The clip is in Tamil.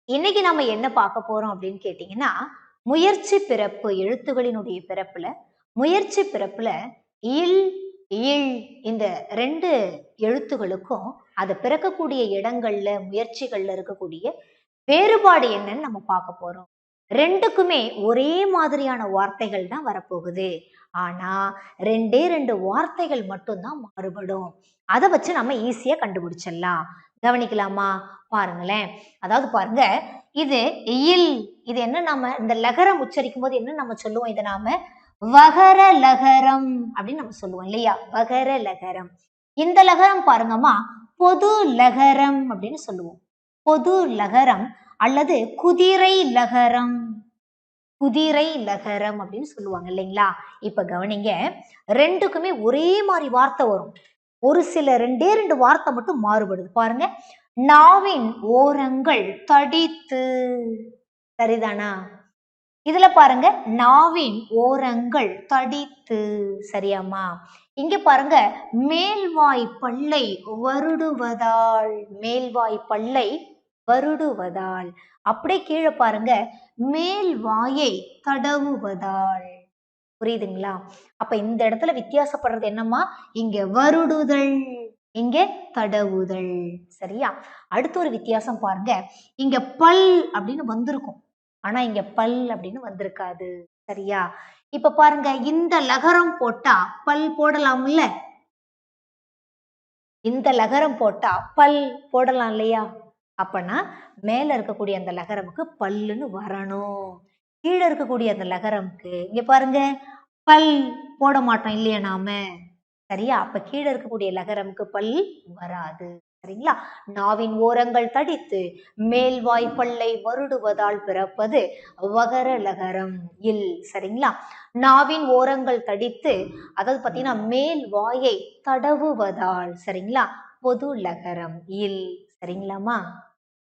இன்னைக்கு நாம என்ன பார்க்க போறோம் அப்படின்னு கேட்டீங்கன்னா, முயற்சி பிறப்பு எழுத்துகளினுடைய பிறப்புல, முயற்சி பிறப்புல இல், இல் இந்த 2 எழுத்துகளுக்கும் அது பிறக்கக்கூடிய இடங்கள்ல, முயற்சிகள்ல இருக்கக்கூடிய வேறுபாடு என்னன்னு நம்ம பார்க்க போறோம். 2க்குமே ஒரே மாதிரியான வார்த்தைகள் தான் வரப்போகுது. ஆனா 2டே 2 வார்த்தைகள் மட்டும் தான் மாறுபடும். அத வச்சு நம்ம ஈஸியா கண்டுபிடிச்சிடலாம். கவனிக்கலாமா? பாருங்களேன். அதாவது பாருங்க, இது இல். இது என்ன நாம இந்த லகரம் உச்சரிக்கும் போது என்ன நம்ம சொல்லுவோம்? இத நாம வகர லகரம் அப்படின்னு நம்ம சொல்லுவோம் இல்லையா? வகர லகரம். இந்த லகரம் பாருங்கம்மா, பொது லகரம் அப்படின்னு சொல்லுவோம். பொது லகரம் அல்லது குதிரை லகரம். குதிரை லகரம் அப்படின்னு சொல்லுவாங்க இல்லைங்களா? இப்ப கவனிங்க, 2க்குமே ஒரே மாதிரி வார்த்தை வரும். ஒரு சில 2 வார்த்தை மட்டும் மாறுபடுது. பாருங்க, நாவின் ஓரங்கள் தடித்து. சரிதானா? இதுல பாருங்க, நாவின் ஓரங்கள் தடித்து. சரியாம்மா? இங்க பாருங்க, மேல்வாய் பல்லை வருடுவதால். மேல்வாய் பல்லை வருடுவதால். அப்படியே கீழே பாருங்க, மேல் வாயை தடவுவதால். புரியுதுங்களா? அப்ப இந்த இடத்துல வித்தியாசப்படுறது என்னம்மா? இங்க வருடுதல், இங்க தடவுதல். சரியா? அடுத்த ஒரு வித்தியாசம் பாருங்க, இங்க பல் அப்படின்னு வந்திருக்கும். ஆனா இங்க பல் அப்படின்னு வந்திருக்காது. சரியா? இப்ப பாருங்க, இந்த லகரம் போட்டா பல் போடலாம்ல? இந்த லகரம் போட்டா பல் போடலாம் இல்லையா? அப்பனா மேல இருக்கக்கூடிய அந்த லகரமுக்கு பல்லுன்னு வரணும். கீழே இருக்கக்கூடிய அந்த லகரமுக்கு இங்க பாருங்க, பல் போட மாட்டோம் இல்லையா நாம? சரியா? அப்ப கீழே இருக்கக்கூடிய லகரமுக்கு பல் வராது. சரிங்களா? நாவின் ஓரங்கள் தடித்து மேல்வாய் பல்லை வருடுவதால் பிறப்பது வகர லகரம் இல். சரிங்களா? நாவின் ஓரங்கள் தடித்து, அதாவது பாத்தீங்கன்னா மேல் வாயை தடவுவதால். சரிங்களா? பொது லகரம் இல். சரிங்களாமா?